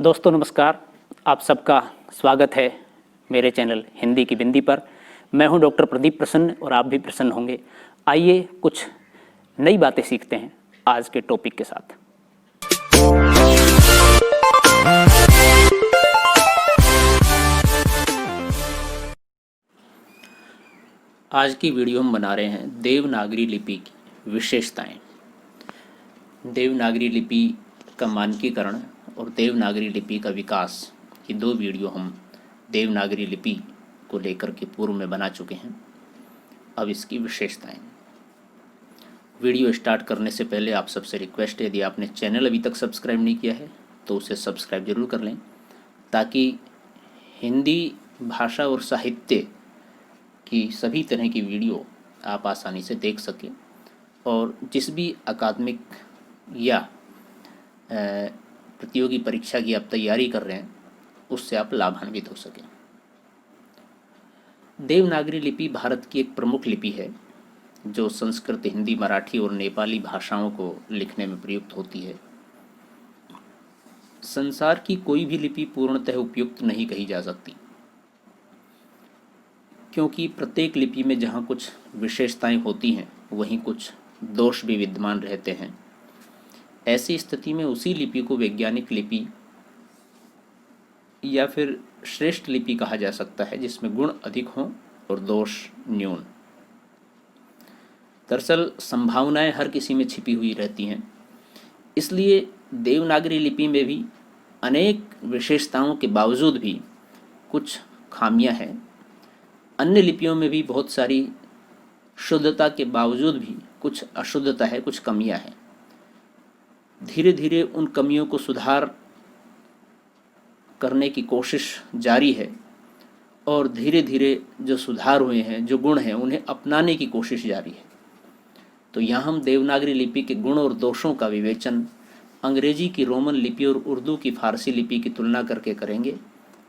दोस्तों नमस्कार, आप सबका स्वागत है मेरे चैनल हिंदी की बिंदी पर। मैं हूं डॉक्टर प्रदीप प्रसन्न और आप भी प्रसन्न होंगे। आइए कुछ नई बातें सीखते हैं आज के टॉपिक के साथ। आज की वीडियो हम बना रहे हैं देवनागरी लिपि की विशेषताएं। देवनागरी लिपि का मानकीकरण और देवनागरी लिपि का विकास, ये दो वीडियो हम देवनागरी लिपि को लेकर के पूर्व में बना चुके हैं। अब इसकी विशेषताएं। वीडियो स्टार्ट करने से पहले आप सबसे रिक्वेस्ट है, यदि आपने चैनल अभी तक सब्सक्राइब नहीं किया है तो उसे सब्सक्राइब जरूर कर लें, ताकि हिंदी भाषा और साहित्य की सभी तरह की वीडियो आप आसानी से देख सकें और जिस भी अकादमिक या प्रतियोगी परीक्षा की आप तैयारी कर रहे हैं उससे आप लाभान्वित हो सकें। देवनागरी लिपि भारत की एक प्रमुख लिपि है जो संस्कृत, हिंदी, मराठी और नेपाली भाषाओं को लिखने में प्रयुक्त होती है। संसार की कोई भी लिपि पूर्णतः उपयुक्त नहीं कही जा सकती, क्योंकि प्रत्येक लिपि में जहाँ कुछ विशेषताएं होती हैं वहीं कुछ दोष भी विद्यमान रहते हैं। ऐसी स्थिति में उसी लिपि को वैज्ञानिक लिपि या फिर श्रेष्ठ लिपि कहा जा सकता है जिसमें गुण अधिक हों और दोष न्यून। दरअसल संभावनाएं हर किसी में छिपी हुई रहती हैं, इसलिए देवनागरी लिपि में भी अनेक विशेषताओं के बावजूद भी कुछ खामियां हैं। अन्य लिपियों में भी बहुत सारी शुद्धता के बावजूद भी कुछ अशुद्धता है, कुछ कमियां हैं। धीरे धीरे उन कमियों को सुधार करने की कोशिश जारी है और धीरे धीरे जो सुधार हुए हैं, जो गुण हैं, उन्हें अपनाने की कोशिश जारी है। तो यहाँ हम देवनागरी लिपि के गुण और दोषों का विवेचन अंग्रेजी की रोमन लिपि और उर्दू की फारसी लिपि की तुलना करके करेंगे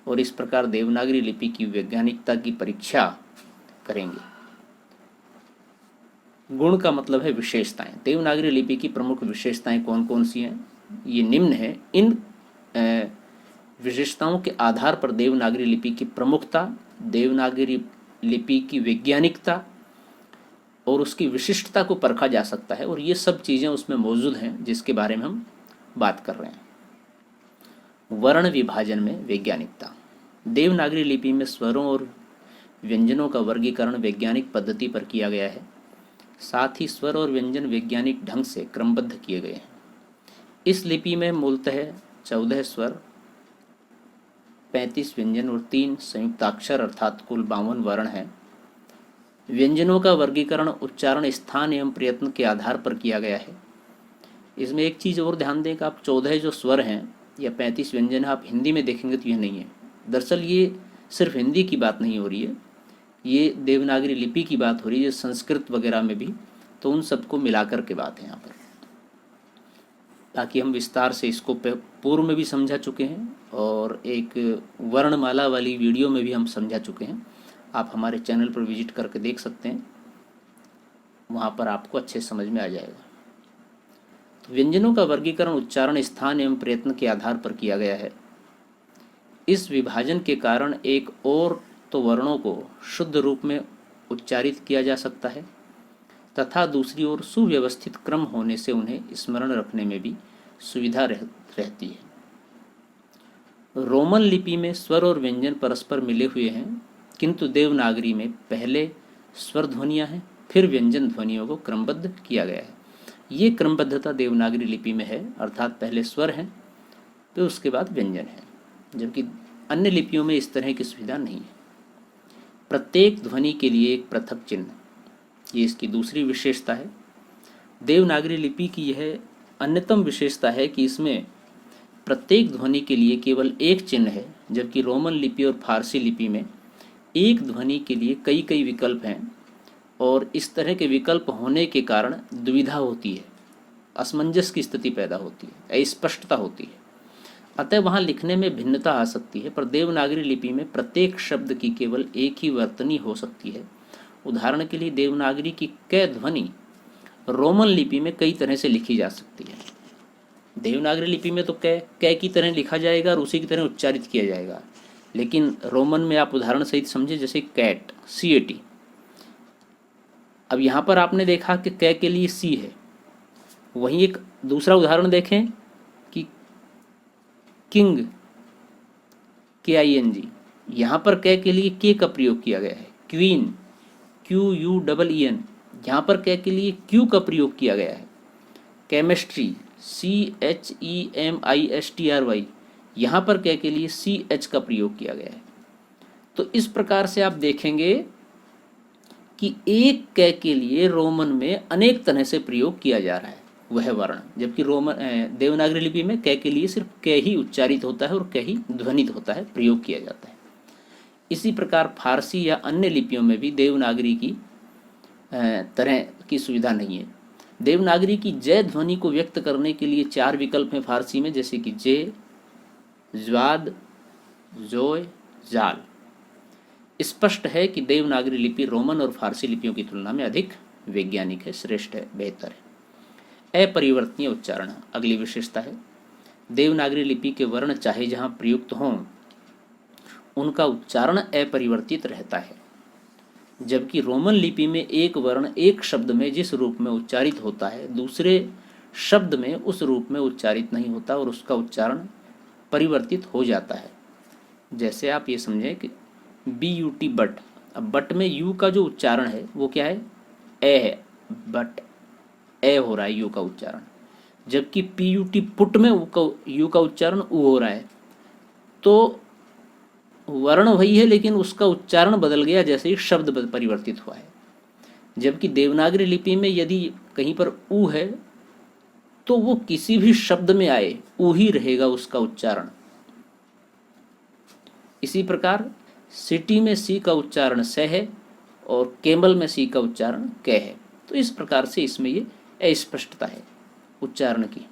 और इस प्रकार देवनागरी लिपि की वैज्ञानिकता की परीक्षा करेंगे। गुण का मतलब है विशेषताएं। देवनागरी लिपि की प्रमुख विशेषताएं कौन कौन सी हैं, ये निम्न है। इन विशेषताओं के आधार पर देवनागरी लिपि की प्रमुखता, देवनागरी लिपि की वैज्ञानिकता और उसकी विशिष्टता को परखा जा सकता है और ये सब चीज़ें उसमें मौजूद हैं जिसके बारे में हम बात कर रहे हैं। वर्ण विभाजन में वैज्ञानिकता। देवनागरी लिपि में स्वरों और व्यंजनों का वर्गीकरण वैज्ञानिक पद्धति पर किया गया है। साथ ही स्वर और व्यंजन वैज्ञानिक ढंग से क्रमबद्ध किए गए हैं। इस लिपि में मूलतः 14 स्वर, 35 व्यंजन और 3 संयुक्ताक्षर अर्थात कुल 52 वर्ण हैं। व्यंजनों का वर्गीकरण उच्चारण, स्थान एवं प्रयत्न के आधार पर किया गया है। इसमें एक चीज़ और ध्यान दें कि आप 14 जो स्वर हैं या 35 व्यंजन आप हिंदी में देखेंगे तो यह नहीं है। दरअसल ये सिर्फ हिंदी की बात नहीं हो रही है, ये देवनागरी लिपि की बात हो रही है, संस्कृत वगैरह में भी, तो उन सबको मिलाकर के बात है यहाँ पर, ताकि हम विस्तार से इसको पूर्व में भी समझा चुके हैं और एक वर्णमाला वाली वीडियो में भी हम समझा चुके हैं। आप हमारे चैनल पर विजिट करके देख सकते हैं, वहाँ पर आपको अच्छे समझ में आ जाएगा। तो व्यंजनों का वर्गीकरण उच्चारण, स्थान एवं प्रयत्न के आधार पर किया गया है। इस विभाजन के कारण एक और तो वर्णों को शुद्ध रूप में उच्चारित किया जा सकता है तथा दूसरी ओर सुव्यवस्थित क्रम होने से उन्हें स्मरण रखने में भी सुविधा रहती है। रोमन लिपि में स्वर और व्यंजन परस्पर मिले हुए हैं, किंतु देवनागरी में पहले स्वर ध्वनियाँ हैं, फिर व्यंजन ध्वनियों को क्रमबद्ध किया गया है। ये क्रमबद्धता देवनागरी लिपि में है, अर्थात पहले स्वर हैं तो उसके बाद व्यंजन है, जबकि अन्य लिपियों में इस तरह की सुविधा नहीं है। प्रत्येक ध्वनि के लिए एक पृथक चिन्ह, ये इसकी दूसरी विशेषता है। देवनागरी लिपि की यह अन्यतम विशेषता है कि इसमें प्रत्येक ध्वनि के लिए केवल एक चिन्ह है, जबकि रोमन लिपि और फारसी लिपि में एक ध्वनि के लिए कई कई विकल्प हैं और इस तरह के विकल्प होने के कारण दुविधा होती है, असमंजस की स्थिति पैदा होती है, अस्पष्टता होती है। अतः वहाँ लिखने में भिन्नता आ सकती है, पर देवनागरी लिपि में प्रत्येक शब्द की केवल एक ही वर्तनी हो सकती है। उदाहरण के लिए देवनागरी की क ध्वनि रोमन लिपि में कई तरह से लिखी जा सकती है। देवनागरी लिपि में तो कै की तरह लिखा जाएगा और उसी की तरह उच्चारित किया जाएगा, लेकिन रोमन में आप उदाहरण सहित समझे, जैसे कैट, CAT। अब यहाँ पर आपने देखा कि कै के लिए सी है। वहीं एक दूसरा उदाहरण देखें कि किंग, KING, यहाँ पर कै के लिए के का प्रयोग किया गया है। क्वीन, QUEEN, यहाँ पर कै के लिए क्यू का प्रयोग किया गया है। केमिस्ट्री, CHEMISTRY, यहाँ पर कै के लिए CH का प्रयोग किया गया है। तो इस प्रकार से आप देखेंगे कि एक कै के लिए रोमन में अनेक तरह से प्रयोग किया जा रहा है वह वर्ण, जबकि देवनागरी लिपि में कै के लिए सिर्फ कै ही उच्चारित होता है और कै ही ध्वनित होता है, प्रयोग किया जाता है। इसी प्रकार फारसी या अन्य लिपियों में भी देवनागरी की तरह की सुविधा नहीं है। देवनागरी की जय ध्वनि को व्यक्त करने के लिए 4 विकल्प हैं फारसी में, जैसे कि जे, ज्वाद, जोय, जाल। स्पष्ट है कि देवनागरी लिपि रोमन और फारसी लिपियों की तुलना में अधिक वैज्ञानिक है, श्रेष्ठ है, बेहतर है। अपरिवर्तनीय उच्चारण अगली विशेषता है। देवनागरी लिपि के वर्ण चाहे जहाँ प्रयुक्त हों, उनका उच्चारण अपरिवर्तित रहता है, जबकि रोमन लिपि में एक वर्ण एक शब्द में जिस रूप में उच्चारित होता है, दूसरे शब्द में उस रूप में उच्चारित नहीं होता और उसका उच्चारण परिवर्तित हो जाता है। जैसे आप ये समझें कि BUT, बट। अब बट में यू का जो उच्चारण है वो क्या है, ए है, बट ए हो रहा है यू का उच्चारण, जबकि PUT, पुट में यू का उच्चारण उ हो रहा है। तो वर्ण वही है लेकिन उसका उच्चारण बदल गया, जैसे ही शब्द परिवर्तित हुआ है। जबकि देवनागरी लिपि में यदि कहीं पर उ है तो वो किसी भी शब्द में आए उ ही रहेगा उसका उच्चारण। इसी प्रकार सिटी में सी का उच्चारण स है और केमल में सी का उच्चारण कै है। तो इस प्रकार से इसमें ये अस्पष्टता है उच्चारण की।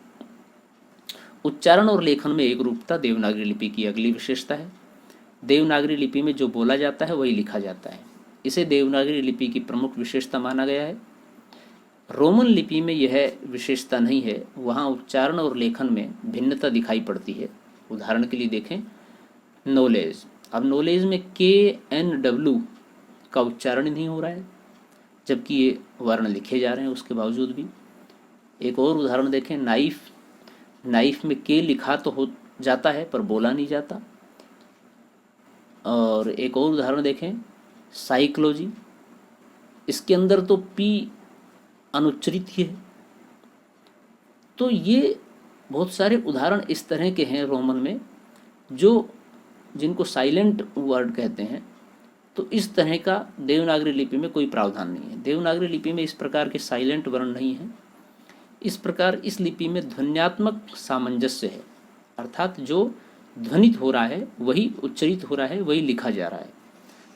उच्चारण और लेखन में एक रूपता देवनागरी लिपि की अगली विशेषता है। देवनागरी लिपि में जो बोला जाता है वही लिखा जाता है, इसे देवनागरी लिपि की प्रमुख विशेषता माना गया है। रोमन लिपि में यह विशेषता नहीं है, वहाँ उच्चारण और लेखन में भिन्नता दिखाई पड़ती है। उदाहरण के लिए देखें नॉलेज। अब नॉलेज में KNW का उच्चारण नहीं हो रहा है, जबकि ये वर्ण लिखे जा रहे हैं उसके बावजूद भी। एक और उदाहरण देखें नाइफ। नाइफ में के लिखा तो हो जाता है पर बोला नहीं जाता। और एक और उदाहरण देखें साइकोलॉजी, इसके अंदर तो P अनुच्चरित ही है। तो ये बहुत सारे उदाहरण इस तरह के हैं रोमन में जिनको साइलेंट वर्ड कहते हैं। तो इस तरह का देवनागरी लिपि में कोई प्रावधान नहीं है। देवनागरी लिपि में इस प्रकार के साइलेंट वर्ण नहीं है। इस प्रकार इस लिपि में ध्वन्यात्मक सामंजस्य है, अर्थात जो ध्वनित हो रहा है वही उच्चरित हो रहा है, वही लिखा जा रहा है,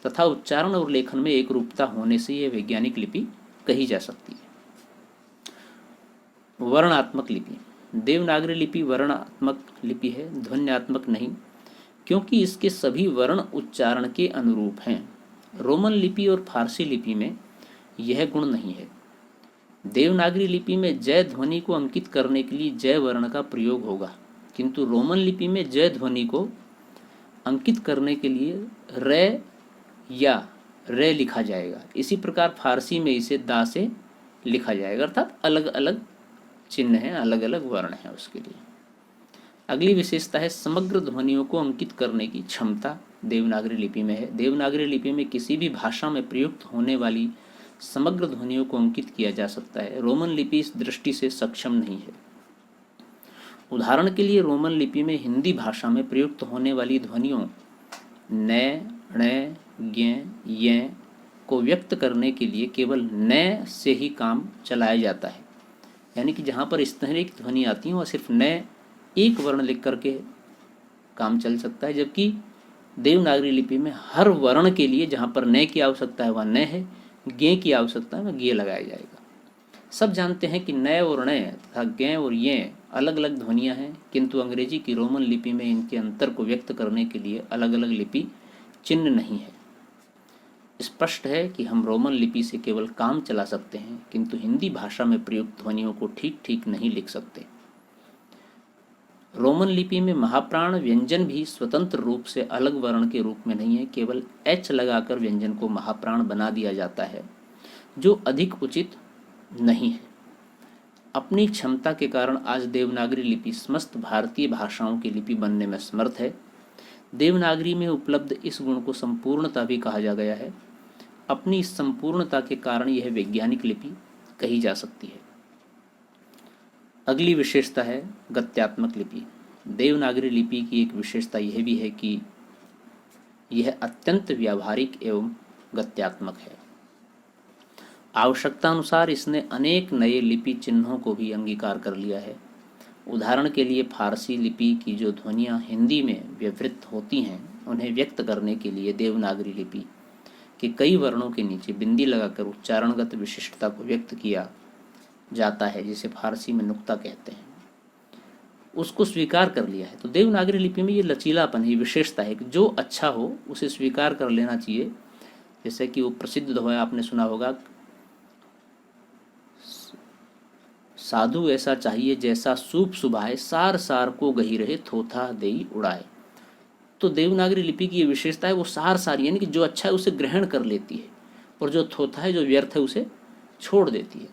तथा उच्चारण और लेखन में एक रूपता होने से यह वैज्ञानिक लिपि कही जा सकती है। वर्णात्मक लिपि। देवनागरी लिपि वर्णात्मक लिपि है, ध्वन्यात्मक नहीं, क्योंकि इसके सभी वर्ण उच्चारण के अनुरूप हैं। रोमन लिपि और फारसी लिपि में यह गुण नहीं है। देवनागरी लिपि में जय ध्वनि को अंकित करने के लिए जय वर्ण का प्रयोग होगा, किंतु रोमन लिपि में जय ध्वनि को अंकित करने के लिए रे या रे लिखा जाएगा। इसी प्रकार फारसी में इसे दा से लिखा जाएगा, अर्थात अलग अलग चिन्ह हैं, अलग अलग वर्ण हैं उसके लिए। अगली विशेषता है समग्र ध्वनियों को अंकित करने की क्षमता देवनागरी लिपि में है। देवनागरी लिपि में किसी भी भाषा में प्रयुक्त होने वाली समग्र ध्वनियों को अंकित किया जा सकता है। रोमन लिपि इस दृष्टि से सक्षम नहीं है। उदाहरण के लिए रोमन लिपि में हिंदी भाषा में प्रयुक्त होने वाली ध्वनियों न, ण, ज्ञ, य को व्यक्त करने के लिए केवल न से ही काम चलाया जाता है, यानी कि जहाँ पर इस तरह की ध्वनि आती है वह सिर्फ न एक वर्ण लिख करके काम चल सकता है, जबकि देवनागरी लिपि में हर वर्ण के लिए जहाँ पर न की आवश्यकता है वह न है, ज्ञ की आवश्यकता है वह ज्ञ लगाया जाएगा। सब जानते हैं कि न और ण तथा ज्ञ और ये अलग अलग ध्वनियाँ हैं, किंतु अंग्रेजी की रोमन लिपि में इनके अंतर को व्यक्त करने के लिए अलग अलग लिपि चिन्ह नहीं है। स्पष्ट है कि हम रोमन लिपि से केवल काम चला सकते हैं, किंतु हिंदी भाषा में प्रयुक्त ध्वनियों को ठीक ठीक नहीं लिख सकते। रोमन लिपि में महाप्राण व्यंजन भी स्वतंत्र रूप से अलग वर्ण के रूप में नहीं है, केवल एच लगाकर व्यंजन को महाप्राण बना दिया जाता है, जो अधिक उचित नहीं है। अपनी क्षमता के कारण आज देवनागरी लिपि समस्त भारतीय भाषाओं की लिपि बनने में समर्थ है। देवनागरी में उपलब्ध इस गुण को संपूर्णता भी कहा जा गया है। अपनी इस संपूर्णता के कारण यह वैज्ञानिक लिपि कही जा सकती है। अगली विशेषता है गत्यात्मक लिपि। देवनागरी लिपि की एक विशेषता यह भी है कि यह अत्यंत व्यावहारिक एवं गत्यात्मक है। आवश्यकता अनुसार इसने अनेक नए लिपि चिन्हों को भी अंगीकार कर लिया है। उदाहरण के लिए फारसी लिपि की जो ध्वनियाँ हिंदी में व्यवहृत होती हैं, उन्हें व्यक्त करने के लिए देवनागरी लिपि के कई वर्णों के नीचे बिंदी लगाकर उच्चारणगत विशिष्टता को व्यक्त किया जाता है, जिसे फारसी में नुक्ता कहते हैं, उसको स्वीकार कर लिया है। तो देवनागरी लिपि में ये लचीलापन ही विशेषता है कि जो अच्छा हो उसे स्वीकार कर लेना चाहिए। जैसे कि वो प्रसिद्ध दोहा आपने सुना होगा, साधु ऐसा चाहिए जैसा सूप सुभाए, सार सार को गही रहे थोथा देई उड़ाए। तो देवनागरी लिपि की ये विशेषता है, वो सार सार यानी कि जो अच्छा है उसे ग्रहण कर लेती है, और जो थोथा है, जो व्यर्थ है, उसे छोड़ देती है।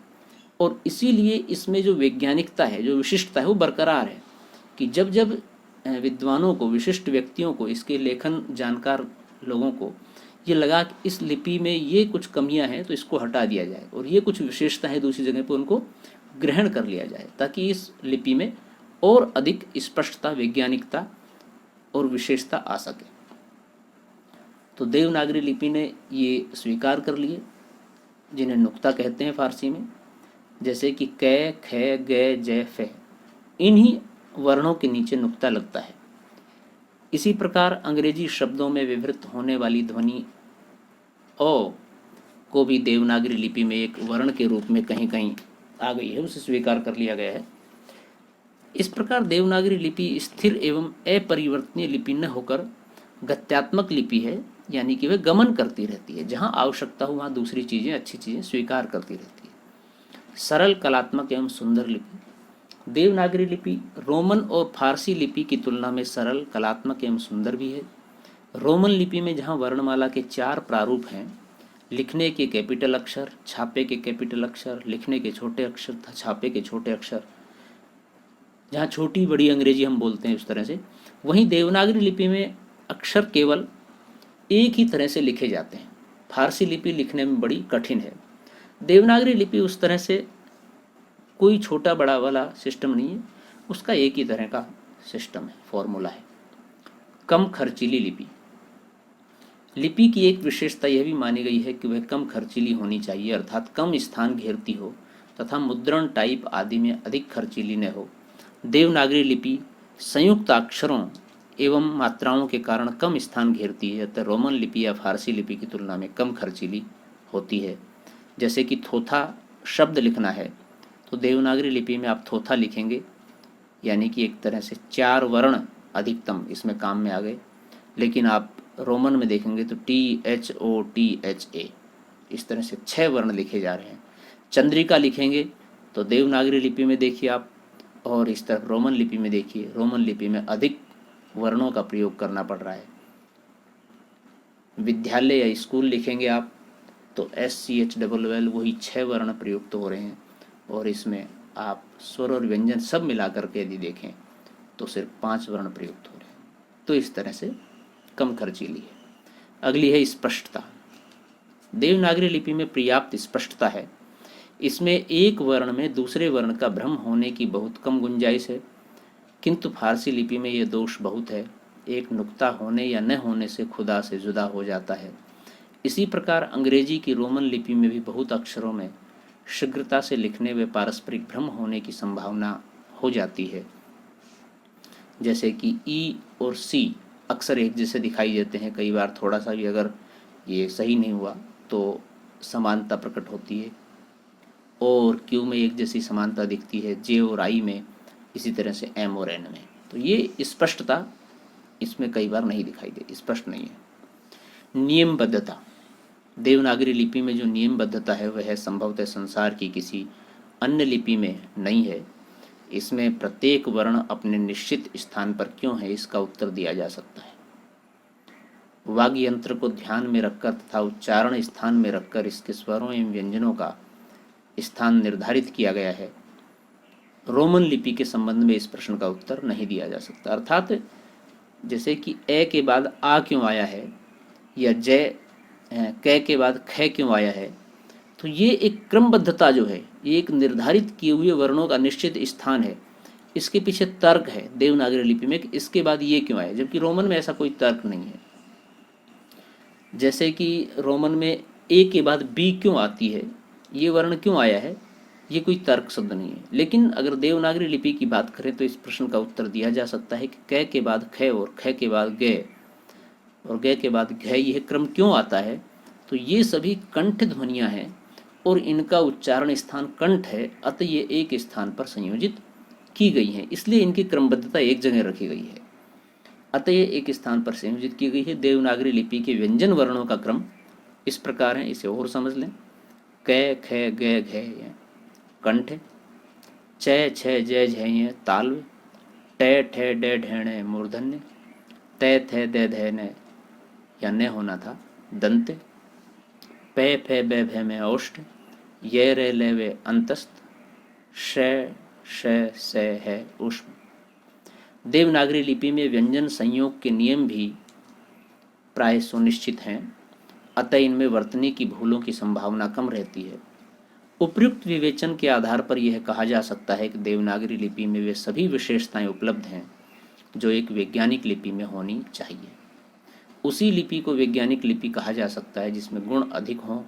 और इसीलिए इसमें जो वैज्ञानिकता है, जो विशिष्टता है, वो बरकरार है कि जब जब विद्वानों को, विशिष्ट व्यक्तियों को, इसके लेखन जानकार लोगों को ये लगा कि इस लिपि में ये कुछ कमियां हैं, तो इसको हटा दिया जाए, और ये कुछ विशेषता है दूसरी जगह पर उनको ग्रहण कर लिया जाए, ताकि इस लिपि में और अधिक स्पष्टता, वैज्ञानिकता और विशेषता आ सके। तो देवनागरी लिपि ने ये स्वीकार कर लिए, जिन्हें नुक्ता कहते हैं फारसी में, जैसे कि कै, खे, गे, जय, फे, इन्हीं वर्णों के नीचे नुक्ता लगता है। इसी प्रकार अंग्रेजी शब्दों में व्यवहृत होने वाली ध्वनि ओ को भी देवनागरी लिपि में एक वर्ण के रूप में कहीं कहीं आ गई है, उसे स्वीकार कर लिया गया है। इस प्रकार देवनागरी लिपि स्थिर एवं अपरिवर्तनीय लिपि न होकर गत्यात्मक लिपि है, यानी कि वह गमन करती रहती है, जहाँ आवश्यकता हो वहाँ दूसरी चीज़ें, अच्छी चीज़ें स्वीकार करती रहती है। सरल, कलात्मक एवं सुंदर लिपि। देवनागरी लिपि रोमन और फारसी लिपि की तुलना में सरल, कलात्मक एवं सुंदर भी है। रोमन लिपि में जहाँ वर्णमाला के 4 प्रारूप हैं, लिखने के कैपिटल अक्षर, छापे के कैपिटल अक्षर, लिखने के छोटे अक्षर तथा छापे के छोटे अक्षर, जहाँ छोटी बड़ी अंग्रेजी हम बोलते हैं उस तरह से, वहीं देवनागरी लिपि में अक्षर केवल एक ही तरह से लिखे जाते हैं। फारसी लिपि लिखने में बड़ी कठिन है। देवनागरी लिपि उस तरह से कोई छोटा बड़ा वाला सिस्टम नहीं है, उसका एक ही तरह का सिस्टम है, फॉर्मूला है। कम खर्चीली लिपि। लिपि की एक विशेषता यह भी मानी गई है कि वह कम खर्चीली होनी चाहिए, अर्थात कम स्थान घेरती हो तथा मुद्रण, टाइप आदि में अधिक खर्चीली न हो। देवनागरी लिपि संयुक्त अक्षरों एवं मात्राओं के कारण कम स्थान घेरती है, अतः रोमन लिपि या फारसी लिपि की तुलना में कम खर्चीली होती है। जैसे कि थोथा शब्द लिखना है, तो देवनागरी लिपि में आप थोथा लिखेंगे, यानी कि एक तरह से 4 वर्ण अधिकतम इसमें काम में आ गए। लेकिन आप रोमन में देखेंगे तो THOTHA, इस तरह से 6 वर्ण लिखे जा रहे हैं। चंद्रिका लिखेंगे तो देवनागरी लिपि में देखिए आप, और इस तरफ रोमन लिपि में देखिए, रोमन लिपि में अधिक वर्णों का प्रयोग करना पड़ रहा है। विद्यालय या स्कूल लिखेंगे आप तो SCHLL वही 6 वर्ण प्रयुक्त हो रहे हैं, और इसमें आप स्वर और व्यंजन सब मिला करके यदि देखें तो सिर्फ 5 वर्ण प्रयुक्त हो रहे हैं। तो इस तरह से कम खर्चीली है। अगली है स्पष्टता। देवनागरी लिपि में पर्याप्त स्पष्टता है। इसमें एक वर्ण में दूसरे वर्ण का भ्रम होने की बहुत कम गुंजाइश है, किंतु फारसी लिपि में यह दोष बहुत है, एक नुक्ता होने या न होने से खुदा से जुदा हो जाता है। इसी प्रकार अंग्रेजी की रोमन लिपि में भी बहुत अक्षरों में शीघ्रता से लिखने व पारस्परिक भ्रम होने की संभावना हो जाती है। जैसे कि ई और सी अक्सर एक जैसे दिखाई देते हैं, कई बार थोड़ा सा भी अगर ये सही नहीं हुआ तो समानता प्रकट होती है, और क्यू में एक जैसी समानता दिखती है, जे और आई में, इसी तरह से एम और एन में। तो ये स्पष्टता इसमें कई बार नहीं दिखाई दे, स्पष्ट नहीं है। नियमबद्धता। देवनागरी लिपि में जो नियमबद्धता है वह संभवतः संसार की किसी अन्य लिपि में नहीं है। इसमें प्रत्येक वर्ण अपने निश्चित स्थान पर क्यों है, इसका उत्तर दिया जा सकता है। वाग् यंत्र को ध्यान में रखकर तथा उच्चारण स्थान में रखकर इसके स्वरों एवं व्यंजनों का स्थान निर्धारित किया गया है। रोमन लिपि के संबंध में इस प्रश्न का उत्तर नहीं दिया जा सकता। अर्थात जैसे कि ए के बाद आ क्यों आया है या जय कै के बाद ख क्यों आया है, तो ये एक क्रमबद्धता जो है, ये एक निर्धारित किए हुए वर्णों का निश्चित स्थान है। इसके पीछे तर्क है देवनागरी लिपि में कि इसके बाद ये क्यों आया, जबकि रोमन में ऐसा कोई तर्क नहीं है। जैसे कि रोमन में ए के बाद बी क्यों आती है, ये वर्ण क्यों आया है, ये कोई तर्क शब्द नहीं है। लेकिन अगर देवनागरी लिपि की बात करें तो इस प्रश्न का उत्तर दिया जा सकता है कि कै के बाद ख और ख के बाद ग और ग के बाद घ, यह क्रम क्यों आता है, तो ये सभी कंठ ध्वनियाँ हैं और इनका उच्चारण स्थान कंठ है, अतः ये एक स्थान पर संयोजित की गई हैं, इसलिए इनकी क्रमबद्धता एक जगह रखी गई है, अतः ये एक स्थान पर संयोजित की गई है। देवनागरी लिपि के व्यंजन वर्णों का क्रम इस प्रकार है, इसे और समझ लें। कै ख ग घ कंठ, च छ ज झ तालव्य, ट ठ ड ढ मूर्धन्य, तै थ द ध न या न होना था दंत, पै फै बै भै में औष्ठ, ये रे ले वे अंतस्थ, श श स है उष्म। देवनागरी लिपि में व्यंजन संयोग के नियम भी प्राय सुनिश्चित हैं, अतः इनमें वर्तनी की भूलों की संभावना कम रहती है। उपयुक्त विवेचन के आधार पर यह कहा जा सकता है कि देवनागरी लिपि में वे सभी विशेषताएं उपलब्ध हैं जो एक वैज्ञानिक लिपि में होनी चाहिए। उसी लिपि को वैज्ञानिक लिपि कहा जा सकता है जिसमें गुण अधिक हों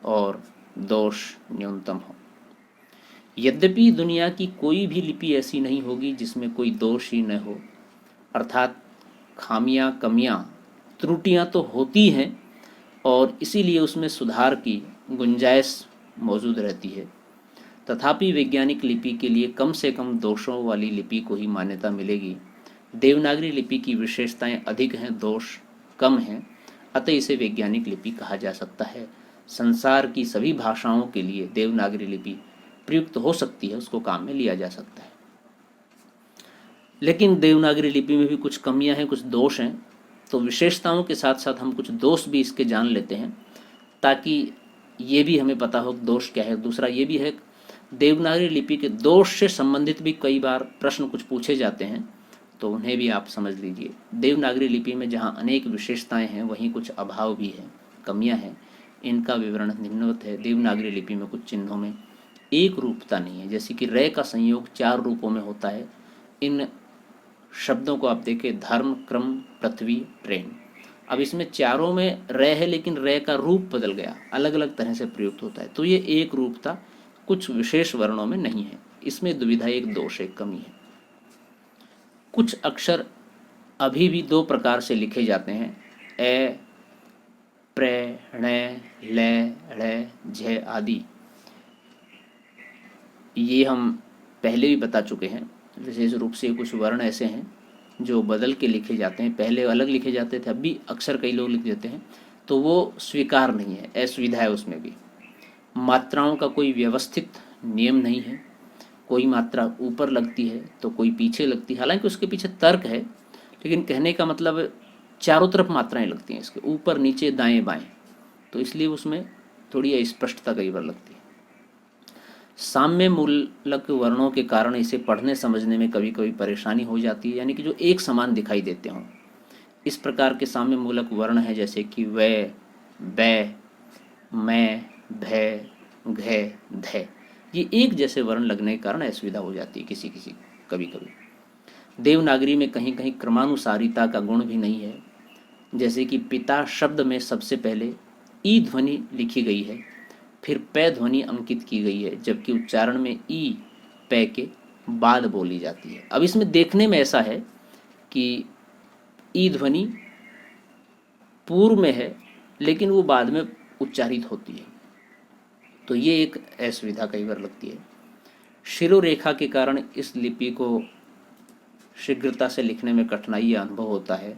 और दोष न्यूनतम हो। यद्यपि दुनिया की कोई भी लिपि ऐसी नहीं होगी जिसमें कोई दोष ही न हो, अर्थात खामियां, कमियां, त्रुटियां तो होती हैं और इसीलिए उसमें सुधार की गुंजाइश मौजूद रहती है। तथापि वैज्ञानिक लिपि के लिए कम से कम दोषों वाली लिपि को ही मान्यता मिलेगी। देवनागरी लिपि की विशेषताएं अधिक हैं, दोष कम हैं, अतः इसे वैज्ञानिक लिपि कहा जा सकता है। संसार की सभी भाषाओं के लिए देवनागरी लिपि प्रयुक्त हो सकती है, उसको काम में लिया जा सकता है। लेकिन देवनागरी लिपि में भी कुछ कमियां हैं, कुछ दोष हैं, तो विशेषताओं के साथ साथ हम कुछ दोष भी इसके जान लेते हैं ताकि ये भी हमें पता हो दोष क्या है। दूसरा ये भी है, देवनागरी लिपि के दोष से संबंधित भी कई बार प्रश्न कुछ पूछे जाते हैं, तो उन्हें भी आप समझ लीजिए। देवनागरी लिपि में जहाँ अनेक विशेषताएं हैं वहीं कुछ अभाव भी हैं, कमियां हैं। इनका विवरण निम्नवत है। देवनागरी लिपि में कुछ चिन्हों में एक रूपता नहीं है, जैसे कि रे का संयोग 4 रूपों में होता है। इन शब्दों को आप देखें, धर्म, क्रम, पृथ्वी, प्रेम। अब इसमें चारों में रे है, लेकिन रे का रूप बदल गया, अलग अलग तरह से प्रयुक्त होता है, तो ये एक रूपता कुछ विशेष वर्णों में नहीं है। इसमें दुविधा, एक दोष, एक कमी है। कुछ अक्षर अभी भी 2 प्रकार से लिखे जाते हैं, ए, प्रे, ण, ले, ढ़, झ आदि। ये हम पहले भी बता चुके हैं। विशेष रूप से कुछ वर्ण ऐसे हैं जो बदल के लिखे जाते हैं, पहले अलग लिखे जाते थे, अब भी अक्सर कई लोग लिख देते हैं, तो वो स्वीकार नहीं है, असुविधा है उसमें भी। मात्राओं का कोई व्यवस्थित नियम नहीं है, कोई मात्रा ऊपर लगती है तो कोई पीछे लगती है। हालांकि उसके पीछे तर्क है, लेकिन कहने का मतलब चारों तरफ मात्राएं लगती हैं, इसके ऊपर, नीचे, दाएं, बाएं, तो इसलिए उसमें थोड़ी अस्पष्टता कई बार लगती है। साम्य मूलक वर्णों के कारण इसे पढ़ने समझने में कभी कभी परेशानी हो जाती है, यानी कि जो एक समान दिखाई देते हों। इस प्रकार के साम्य मूलक वर्ण हैं जैसे कि वे, बै, मैं, भै, घै, धै। ये एक जैसे वर्ण लगने के कारण असुविधा हो जाती है किसी किसी कभी कभी। देवनागरी में कहीं कहीं क्रमानुसारिता का गुण भी नहीं है, जैसे कि पिता शब्द में सबसे पहले ई ध्वनि लिखी गई है, फिर पै ध्वनि अंकित की गई है, जबकि उच्चारण में ई पै के बाद बोली जाती है। अब इसमें देखने में ऐसा है कि ई ध्वनि पूर्व में है लेकिन वो बाद में उच्चारित होती है, तो ये एक असुविधा कई बार लगती है। शिरोरेखा के कारण इस लिपि को शीघ्रता से लिखने में कठिनाई या अनुभव होता है।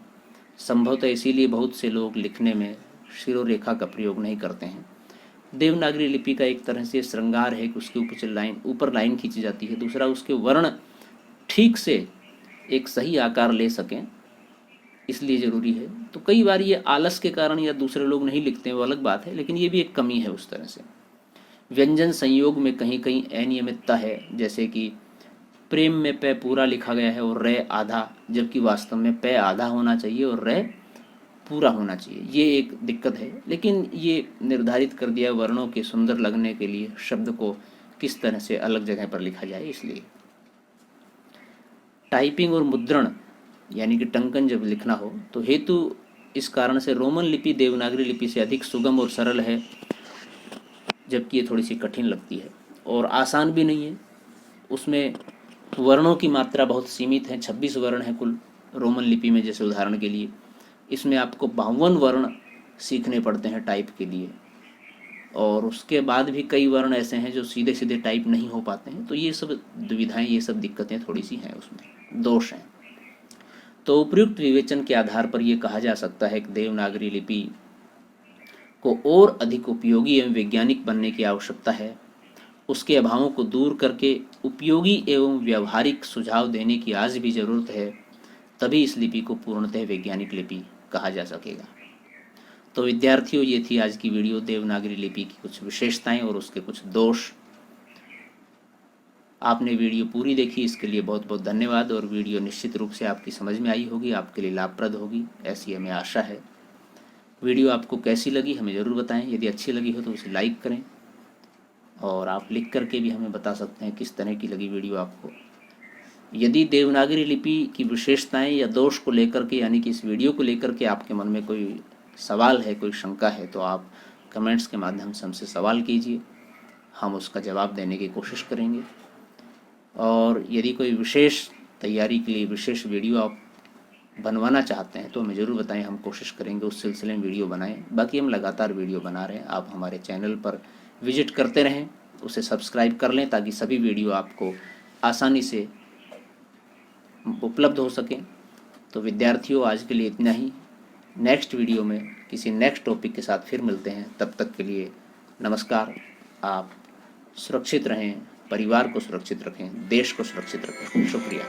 संभवतः इसीलिए बहुत से लोग लिखने में शिरोरेखा का प्रयोग नहीं करते हैं। देवनागरी लिपि का एक तरह से श्रृंगार है कि उसके ऊपर लाइन खींची जाती है। दूसरा, उसके वर्ण ठीक से एक सही आकार ले सकें, इसलिए ज़रूरी है। तो कई बार ये आलस के कारण या दूसरे लोग नहीं लिखते हैं, वो अलग बात है, लेकिन ये भी एक कमी है उस तरह से। व्यंजन संयोग में कहीं कहीं अनियमितता है, जैसे कि प्रेम में पे पूरा लिखा गया है और रे आधा, जबकि वास्तव में पे आधा होना चाहिए और रे पूरा होना चाहिए। ये एक दिक्कत है, लेकिन ये निर्धारित कर दिया वर्णों के सुंदर लगने के लिए शब्द को किस तरह से अलग जगह पर लिखा जाए, इसलिए। टाइपिंग और मुद्रण यानी कि टंकन जब लिखना हो तो हेतु इस कारण से रोमन लिपि देवनागरी लिपि से अधिक सुगम और सरल है, जबकि ये थोड़ी सी कठिन लगती है और आसान भी नहीं है। उसमें वर्णों की मात्रा बहुत सीमित है, 26 वर्ण है कुल रोमन लिपि में। जैसे उदाहरण के लिए इसमें आपको 52 वर्ण सीखने पड़ते हैं टाइप के लिए, और उसके बाद भी कई वर्ण ऐसे हैं जो सीधे सीधे टाइप नहीं हो पाते हैं। तो ये सब दुविधाएं, ये सब दिक्कतें थोड़ी सी हैं, उसमें दोष हैं। तो उपयुक्त विवेचन के आधार पर यह कहा जा सकता है कि देवनागरी लिपि को और अधिक उपयोगी एवं वैज्ञानिक बनने की आवश्यकता है। उसके अभावों को दूर करके उपयोगी एवं व्यावहारिक सुझाव देने की आज भी ज़रूरत है, तभी इस लिपि को पूर्णतः वैज्ञानिक लिपि कहा जा सकेगा। तो विद्यार्थियों, ये थी आज की वीडियो, देवनागरी लिपि की कुछ विशेषताएं और उसके कुछ दोष। आपने वीडियो पूरी देखी, इसके लिए बहुत बहुत धन्यवाद। और वीडियो निश्चित रूप से आपकी समझ में आई होगी, आपके लिए लाभप्रद होगी, ऐसी हमें आशा है। वीडियो आपको कैसी लगी हमें ज़रूर बताएं। यदि अच्छी लगी हो तो उसे लाइक करें, और आप लिख करके भी हमें बता सकते हैं किस तरह की लगी वीडियो आपको। यदि देवनागरी लिपि की विशेषताएं या दोष को लेकर के, यानी कि इस वीडियो को लेकर के आपके मन में कोई सवाल है, कोई शंका है, तो आप कमेंट्स के माध्यम से हमसे सवाल कीजिए, हम उसका जवाब देने की कोशिश करेंगे। और यदि कोई विशेष तैयारी के लिए विशेष वीडियो आप बनवाना चाहते हैं तो हमें ज़रूर बताएं, हम कोशिश करेंगे उस सिलसिले में वीडियो बनाएं। बाकी हम लगातार वीडियो बना रहे हैं, आप हमारे चैनल पर विजिट करते रहें, उसे सब्सक्राइब कर लें ताकि सभी वीडियो आपको आसानी से उपलब्ध हो सकें। तो विद्यार्थियों, आज के लिए इतना ही। नेक्स्ट वीडियो में किसी नेक्स्ट टॉपिक के साथ फिर मिलते हैं, तब तक के लिए नमस्कार। आप सुरक्षित रहें, परिवार को सुरक्षित रखें, देश को सुरक्षित रखें। शुक्रिया।